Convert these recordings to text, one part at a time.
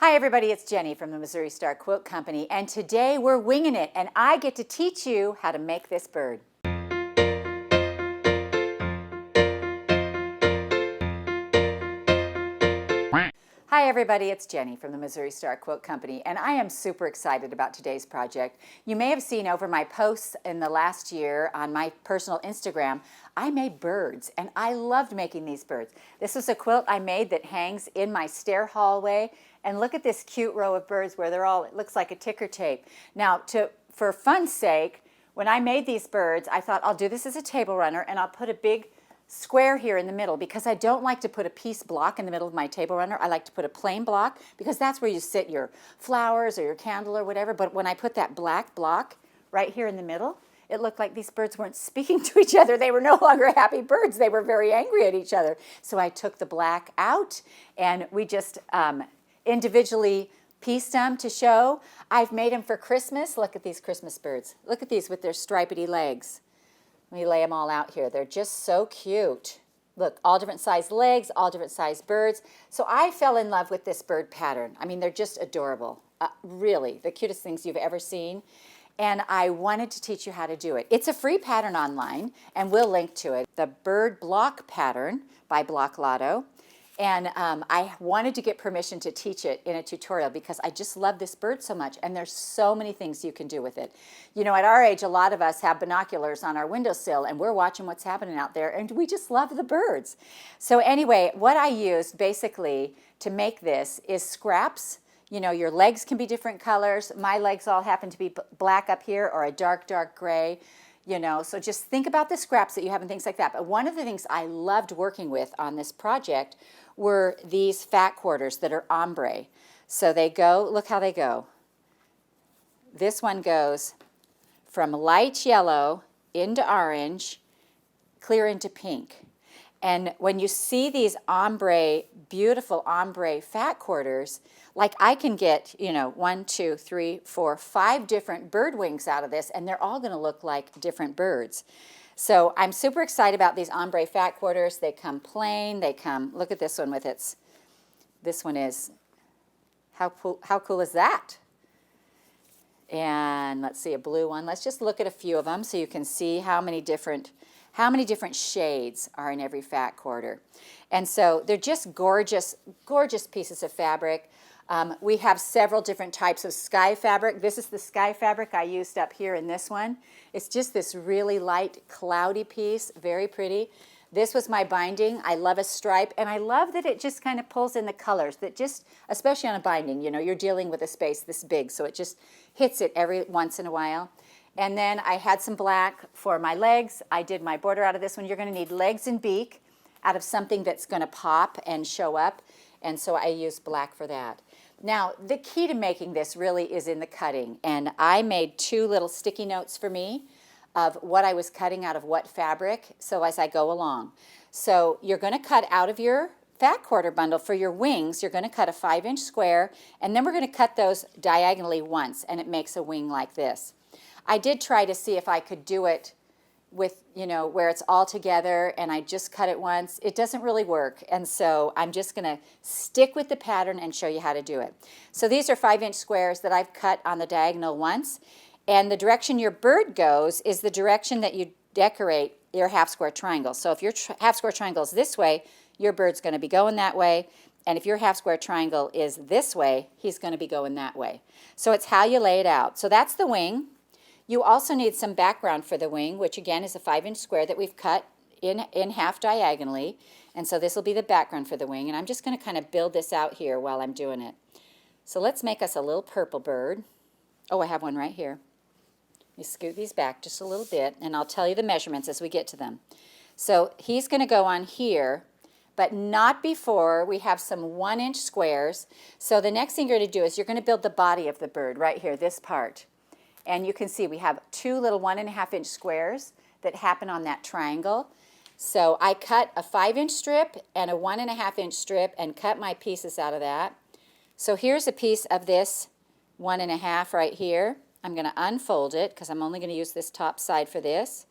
Hi everybody, it's Jenny from the Missouri Star Quilt Company, and today we're winging it and I get to teach you how to make this bird. Hi everybody, it's Jenny from the Missouri Star Quilt Company, and I am super excited about today's project. You may have seen over my posts in the last year on my personal Instagram, I made birds, and I loved making these birds. This is a quilt I made that hangs in my stair hallway, and look at this cute row of birds where they're all, it looks like a ticker tape. Now, for fun's sake, when I made these birds, I thought I'll do this as a table runner, and I'll put a big square here in the middle because I don't like to put a piece block in the middle of my table runner. I like to put a plain block because that's where you sit your flowers or your candle or whatever. But when I put that black block right here in the middle, it looked like these birds weren't speaking to each other. They were no longer happy birds. They were very angry at each other. So I took the black out and we just individually pieced them to show. I've made them for Christmas. Look at these Christmas birds. Look at these with their stripedy legs. Let me lay them all out here. They're just so cute. Look, all different size legs, all different size birds. So I fell in love with this bird pattern. I mean, they're just adorable. Really, the cutest things you've ever seen. And I wanted to teach you how to do it. It's a free pattern online, and we'll link to it. The Bird Block Pattern by Block Lotto. And I wanted to get permission to teach it in a tutorial because I just love this bird so much, and there's so many things you can do with it. You know, at our age, a lot of us have binoculars on our windowsill, and we're watching what's happening out there, and we just love the birds. So anyway, what I used basically to make this is scraps. You know, your legs can be different colors. My legs all happen to be black up here or a dark, dark gray. You know, so just think about the scraps that you have and things like that. But one of the things I loved working with on this project were these fat quarters that are ombre. So they go, look how they go. This one goes from light yellow into orange, clear into pink. And when you see these ombre, beautiful ombre fat quarters, like I can get, you know, 1, 2, 3, 4, 5 different bird wings out of this, and they're all going to look like different birds. So I'm super excited about these ombre fat quarters. They come plain. They come, look at this one with its, this one is, how cool is that? And let's see, a blue one. Let's just look at a few of them so you can see how many different shades are in every fat quarter. And so they're just gorgeous, gorgeous pieces of fabric. We have several different types of sky fabric. This is the sky fabric I used up here in this one. It's just this really light, cloudy piece, very pretty. This was my binding. I love a stripe, and I love that it just kind of pulls in the colors that just, especially on a binding, you know, you're dealing with a space this big, so it just hits it every once in a while. And then I had some black for my legs. I did my border out of this one. You're going to need legs and beak out of something that's going to pop and show up, and so I used black for that. Now, the key to making this really is in the cutting, and I made 2 little sticky notes for me of what I was cutting out of what fabric, so as I go along. So you're going to cut out of your fat quarter bundle for your wings, you're going to cut a 5-inch square, and then we're going to cut those diagonally once, and it makes a wing like this. I did try to see if I could do it with, you know, where it's all together and I just cut it once. It doesn't really work, and so I'm just going to stick with the pattern and show you how to do it. So these are 5-inch squares that I've cut on the diagonal once, and the direction your bird goes is the direction that you decorate your half square triangle. So if your half square triangle is this way, your bird's going to be going that way, and if your half square triangle is this way, he's going to be going that way. So it's how you lay it out. So that's the wing. You also need some background for the wing, which again is a 5-inch square that we've cut in half diagonally. And so this will be the background for the wing. And I'm just going to kind of build this out here while I'm doing it. So let's make us a little purple bird. Oh, I have one right here. Let me scoot these back just a little bit, and I'll tell you the measurements as we get to them. So he's going to go on here, but not before we have some 1-inch squares. So the next thing you're going to do is you're going to build the body of the bird right here, this part. And you can see we have 2 little 1.5-inch squares that happen on that triangle. So I cut a 5-inch strip and a 1.5-inch strip and cut my pieces out of that. So here's a piece of this 1.5 right here. I'm going to unfold it because I'm only going to use this top side for this.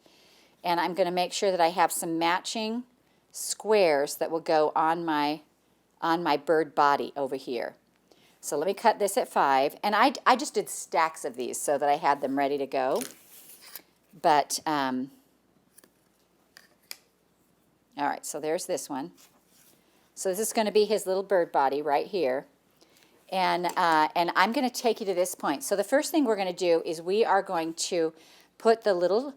And I'm going to make sure that I have some matching squares that will go on my bird body over here. So let me cut this at 5. And I just did stacks of these so that I had them ready to go. But, all right, so there's this one. So this is going to be his little bird body right here. And I'm going to take you to this point. So the first thing we're going to do is we are going to put the little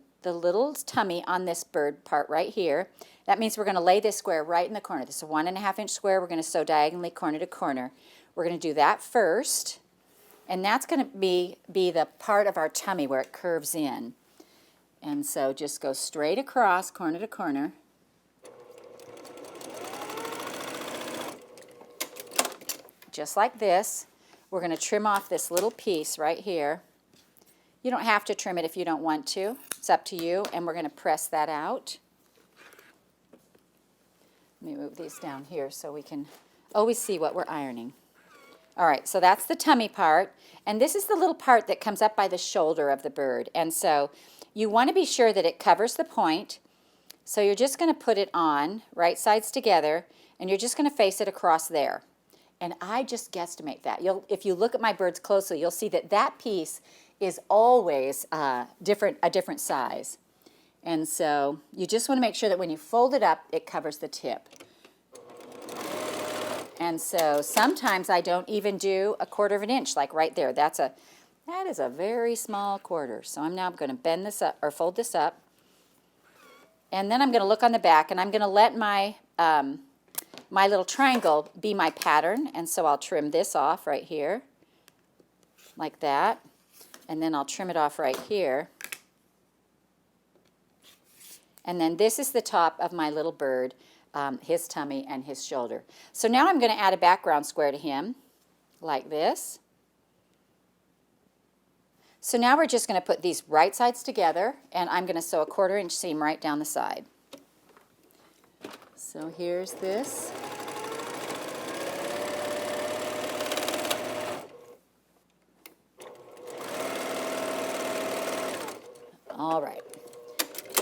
tummy on this bird part right here. That means we're going to lay this square right in the corner. This is a 1.5 inch square. We're going to sew diagonally corner to corner. We're going to do that first. And that's going to be the part of our tummy where it curves in. And so just go straight across corner to corner. Just like this. We're going to trim off this little piece right here. You don't have to trim it if you don't want to. It's up to you. And we're going to press that out. Let me move these down here so we can always see what we're ironing. All right, so that's the tummy part. And this is the little part that comes up by the shoulder of the bird. And so you want to be sure that it covers the point. So you're just going to put it on, right sides together, and you're just going to face it across there. And I just guesstimate that. If you look at my birds closely, you'll see that that piece is always a different size. And so you just want to make sure that when you fold it up, it covers the tip. And so sometimes I don't even do 1/4 inch, like right there. That is a very small quarter. So I'm now going to bend this up, or fold this up. And then I'm going to look on the back, and I'm going to let my my little triangle be my pattern. And so I'll trim this off right here, like that. And then I'll trim it off right here. And then this is the top of my little bird, his tummy and his shoulder. So now I'm going to add a background square to him, like this. So now we're just going to put these right sides together, and I'm going to sew a 1/4 inch seam right down the side. So here's this. All right.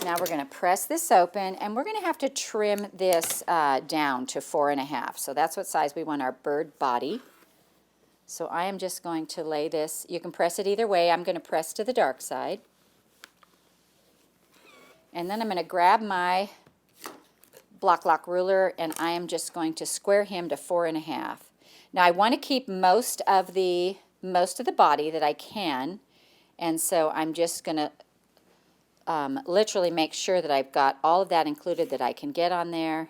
Now we're going to press this open, and we're going to have to trim this down to 4.5. So that's what size we want our bird body. So I am just going to lay this. You can press it either way. I'm going to press to the dark side. And then I'm going to grab my block lock ruler, and I am just going to square him to 4.5. Now I want to keep most of the body that I can, and so I'm just going to literally make sure that I've got all of that included that I can get on there.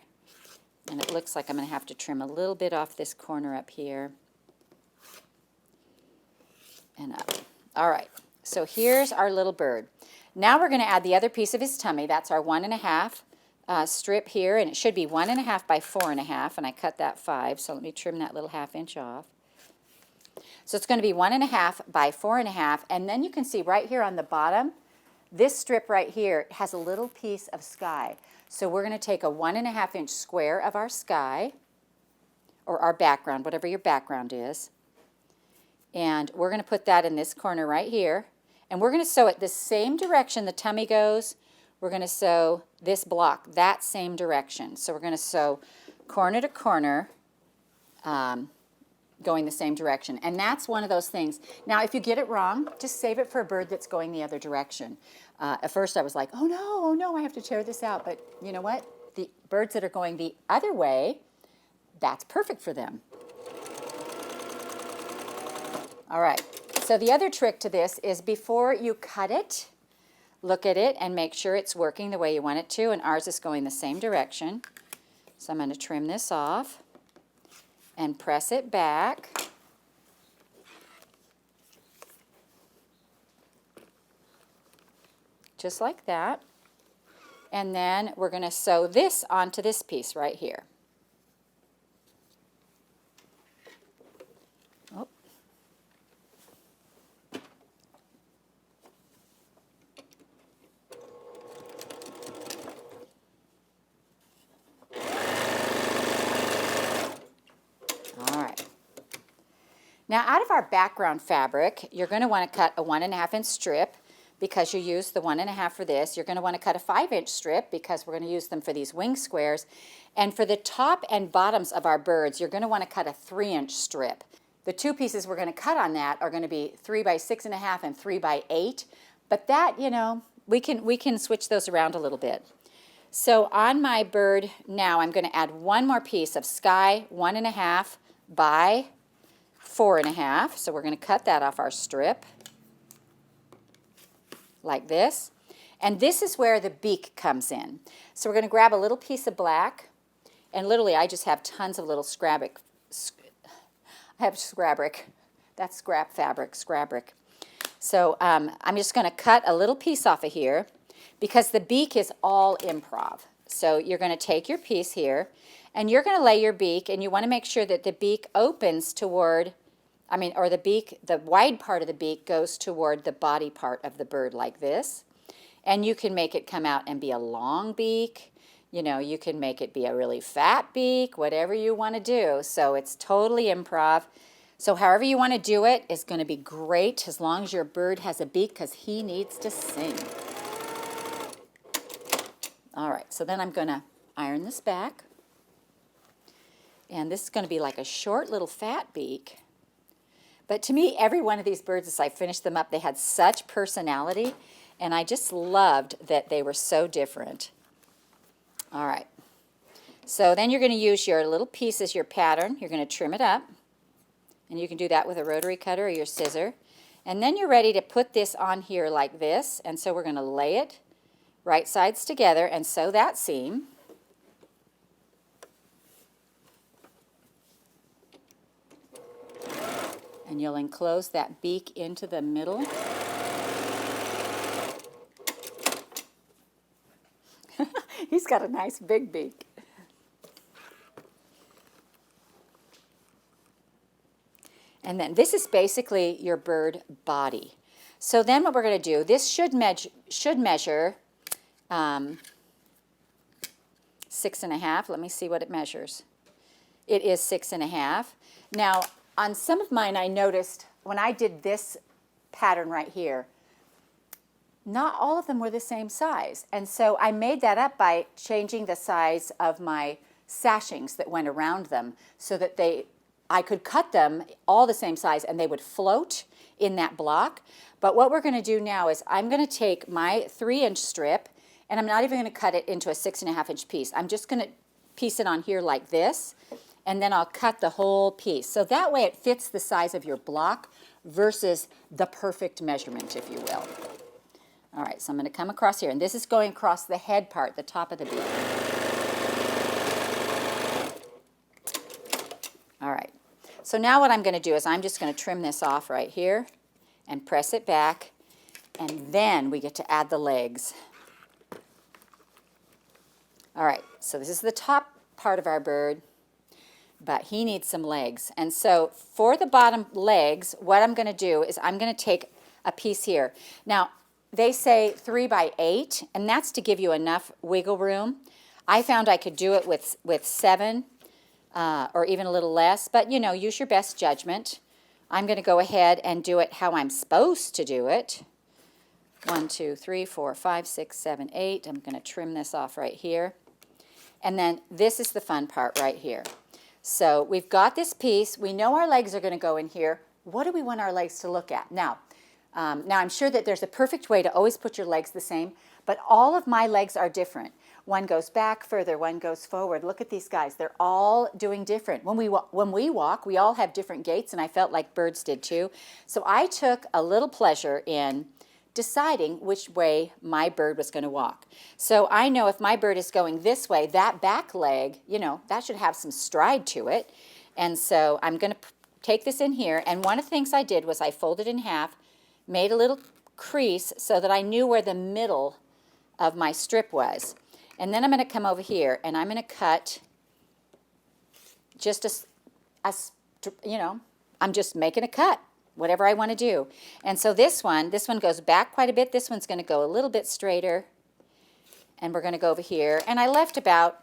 And it looks like I'm going to have to trim a little bit off this corner up here and up. All right, so here's our little bird. Now we're going to add the other piece of his tummy. That's our 1.5 strip here, and it should be 1.5 by 4.5, and I cut that 5, so let me trim that little 1/2 inch off. So it's going to be 1.5 by 4.5, and then you can see right here on the bottom, this strip right here has a little piece of sky. So we're going to take a 1.5 inch square of our sky, or our background, whatever your background is, and we're going to put that in this corner right here, and we're going to sew it the same direction the tummy goes. We're going to sew this block that same direction. So we're going to sew corner to corner, going the same direction. And that's one of those things. Now, if you get it wrong, just save it for a bird that's going the other direction. At first I was like, oh no, I have to tear this out. But you know what? The birds that are going the other way, that's perfect for them. All right, so the other trick to this is before you cut it, look at it and make sure it's working the way you want it to, and ours is going the same direction. So I'm going to trim this off and press it back. Just like that. And then we're going to sew this onto this piece right here. Oh. All right. Now out of our background fabric, you're going to want to cut a 1.5 inch strip because you used the 1.5 for this. You're going to want to cut a 5 inch strip because we're going to use them for these wing squares. And for the top and bottoms of our birds, you're going to want to cut a 3 inch strip. The two pieces we're going to cut on that are going to be 3 by 6.5 and 3 by 8. But that, you know, we can switch those around a little bit. So on my bird now, I'm going to add one more piece of sky 1.5 by 4.5. So we're going to cut that off our strip like this. And this is where the beak comes in. So we're going to grab a little piece of black, and literally I just have tons of little scrapbrick. I have scrapbrick. That's scrap fabric, scrapbrick. So I'm just going to cut a little piece off of here because the beak is all improv. So you're going to take your piece here and you're going to lay your beak, and you want to make sure that the beak opens toward, or the beak, the wide part of the beak goes toward the body part of the bird like this. And you can make it come out and be a long beak. You know, you can make it be a really fat beak, whatever you want to do. So it's totally improv. So however you want to do it is going to be great as long as your bird has a beak, because he needs to sing. All right, so then I'm going to iron this back. And this is going to be like a short little fat beak. But to me, every one of these birds, as I finished them up, they had such personality. And I just loved that they were so different. All right. So then you're going to use your little piece as your pattern. You're going to trim it up. And you can do that with a rotary cutter or your scissor. And then you're ready to put this on here like this. And so we're going to lay it right sides together and sew that seam. And you'll enclose that beak into the middle. He's got a nice big beak. And then this is basically your bird body. So then what we're going to do, this should measure 6.5. Let me see what it measures. It is 6.5. Now, on some of mine, I noticed when I did this pattern right here, not all of them were the same size. And so I made that up by changing the size of my sashings that went around them so that I could cut them all the same size and they would float in that block. But what we're going to do now is I'm going to take my 3-inch strip, and I'm not even going to cut it into a 6.5-inch piece. I'm just going to piece it on here like this, and then I'll cut the whole piece. So that way it fits the size of your block versus the perfect measurement, if you will. All right, so I'm going to come across here, and this is going across the head part, the top of the beak. All right, so now what I'm going to do is I'm just going to trim this off right here and press it back, and then we get to add the legs. All right, so this is the top part of our bird, but he needs some legs. And so for the bottom legs, what I'm going to do is I'm going to take a piece here. Now, they say 3 by 8, and that's to give you enough wiggle room. I found I could do it with 7 or even a little less, but, you know, use your best judgment. I'm going to go ahead and do it how I'm supposed to do it. 1, 2, 3, 4, 5, 6, 7, 8. I'm going to trim this off right here. And then this is the fun part right here. So we've got this piece. We know our legs are going to go in here. What do we want our legs to look at? Now I'm sure that there's a perfect way to always put your legs the same, but all of my legs are different. One goes back further, one goes forward. Look at these guys. They're all doing different. When we walk, we all have different gaits, and I felt like birds did too. So I took a little pleasure in deciding which way my bird was going to walk. So I know if my bird is going this way, that back leg, you know, that should have some stride to it. And so I'm going to take this in here, and one of the things I did was I folded in half, made a little crease so that I knew where the middle of my strip was. And then I'm going to come over here, and I'm going to cut just you know, I'm just making a cut, whatever I want to do. And so this one goes back quite a bit. This one's going to go a little bit straighter. And we're going to go over here. And I left about,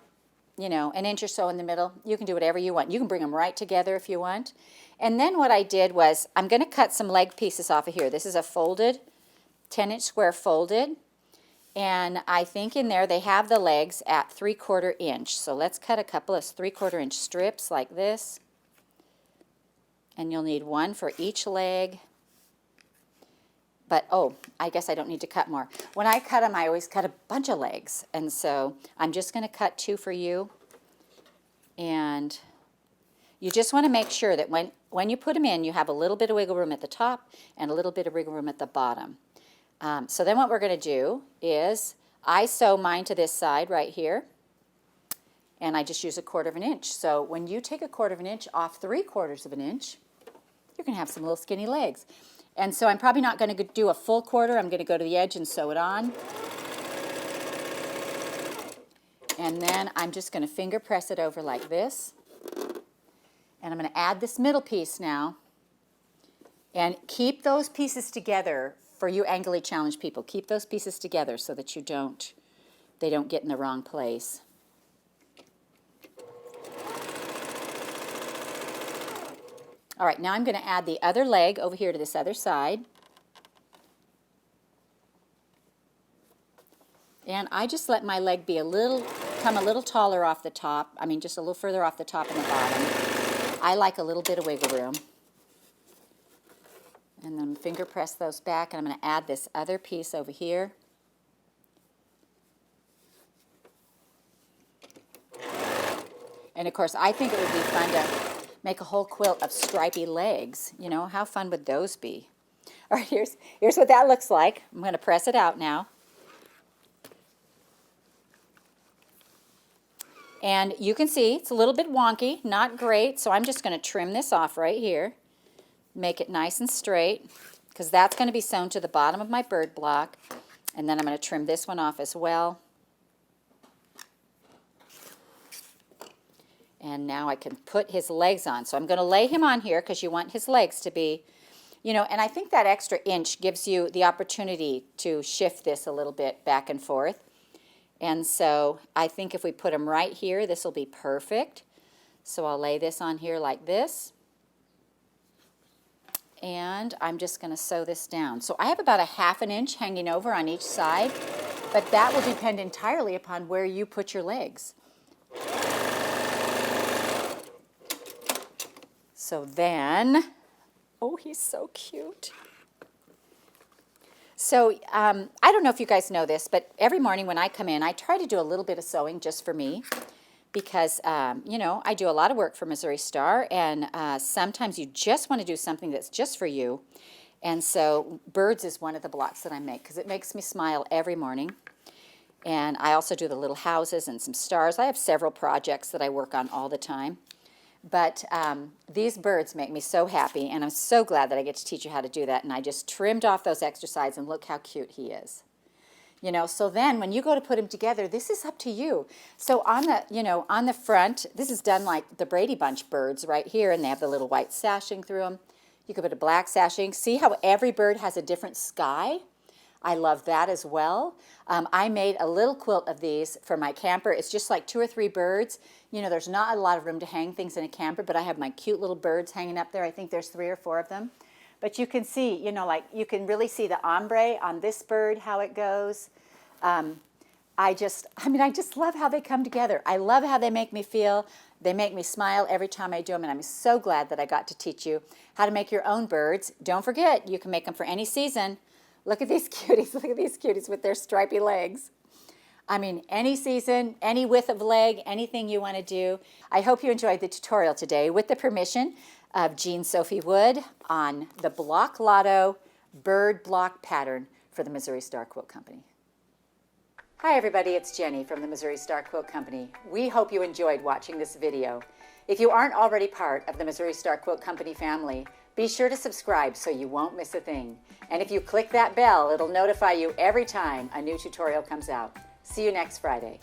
you know, an inch or so in the middle. You can do whatever you want. You can bring them right together if you want. And then what I did was I'm going to cut some leg pieces off of here. This is a folded, 10-inch square folded. And I think in there they have the legs at 3/4 inch. So let's cut a couple of 3/4 inch strips like this. And you'll need one for each leg. But, oh, I guess I don't need to cut more. When I cut them, I always cut a bunch of legs. And so I'm just going to cut 2 for you. And you just want to make sure that when you put them in, you have a little bit of wiggle room at the top and a little bit of wiggle room at the bottom. So then what we're going to do is I sew mine to this side right here. And I just use 1/4 inch. So when you take 1/4 inch off 3/4 inch, you're going to have some little skinny legs. And so I'm probably not going to do a full 1/4. I'm going to go to the edge and sew it on. And then I'm just going to finger press it over like this. And I'm going to add this middle piece now. And keep those pieces together for you angly challenged people. Keep those pieces together so that they don't get in the wrong place. All right, now I'm going to add the other leg over here to this other side. And I just let my leg be come a little taller off the top. I mean, just a little further off the top and the bottom. I like a little bit of wiggle room. And then finger press those back, and I'm going to add this other piece over here. And of course, I think it would be fun to make a whole quilt of stripy legs. You know, how fun would those be? All right, here's what that looks like. I'm going to press it out now. And you can see it's a little bit wonky, not great, so I'm just going to trim this off right here. Make it nice and straight, because that's going to be sewn to the bottom of my bird block. And then I'm going to trim this one off as well. And now I can put his legs on. So I'm going to lay him on here because you want his legs to be, you know, and I think that extra inch gives you the opportunity to shift this a little bit back and forth. And so I think if we put them right here, this will be perfect. So I'll lay this on here like this. And I'm just going to sew this down. So I have about 1/2 inch hanging over on each side, but that will depend entirely upon where you put your legs. So then, oh, he's so cute. So I don't know if you guys know this, but every morning when I come in, I try to do a little bit of sewing just for me because, you know, I do a lot of work for Missouri Star, and sometimes you just want to do something that's just for you. And so birds is one of the blocks that I make because it makes me smile every morning. And I also do the little houses and some stars. I have several projects that I work on all the time. But these birds make me so happy, and I'm so glad that I get to teach you how to do that. And I just trimmed off those extra sides, and look how cute he is. You know, so then when you go to put them together, this is up to you. So on the, you know, on the front, this is done like the Brady Bunch birds right here, and they have the little white sashing through them. You could put a black sashing. See how every bird has a different sky? I love that as well. I made a little quilt of these for my camper. It's just like 2 or 3 birds. You know, there's not a lot of room to hang things in a camper, but I have my cute little birds hanging up there. I think there's 3 or 4 of them. But you can see, you know, like you can really see the ombre on this bird, how it goes. I just love how they come together. I love how they make me feel. They make me smile every time I do them, and I'm so glad that I got to teach you how to make your own birds. Don't forget, you can make them for any season. Look at these cuties. Look at these cuties with their stripy legs. I mean, any season, any width of leg, anything you want to do. I hope you enjoyed the tutorial today with the permission of Jean-sophie Wood on the Block Lotto bird block pattern for the Missouri Star Quilt Company. Hi everybody, it's Jenny from the Missouri Star Quilt Company. We hope you enjoyed watching this video. If you aren't already part of the Missouri Star Quilt Company family, be sure to subscribe so you won't miss a thing. And if you click that bell, it'll notify you every time a new tutorial comes out. See you next Friday.